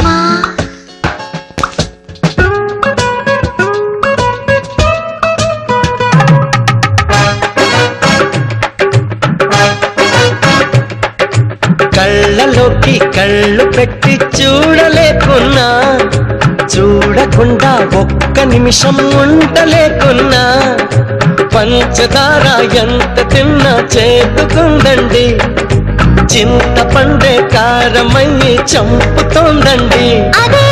మామా. కళ్ళలోకి కళ్ళు పెట్టి చూడలేకున్నా, చూడకుండా ఒక్క నిమిషం ఉండలేకున్నా, పంచదార ఎంత తిన్నా చేతుకుందండి, చింతపండే కారమయ్యి చంపుతోందండి. అదే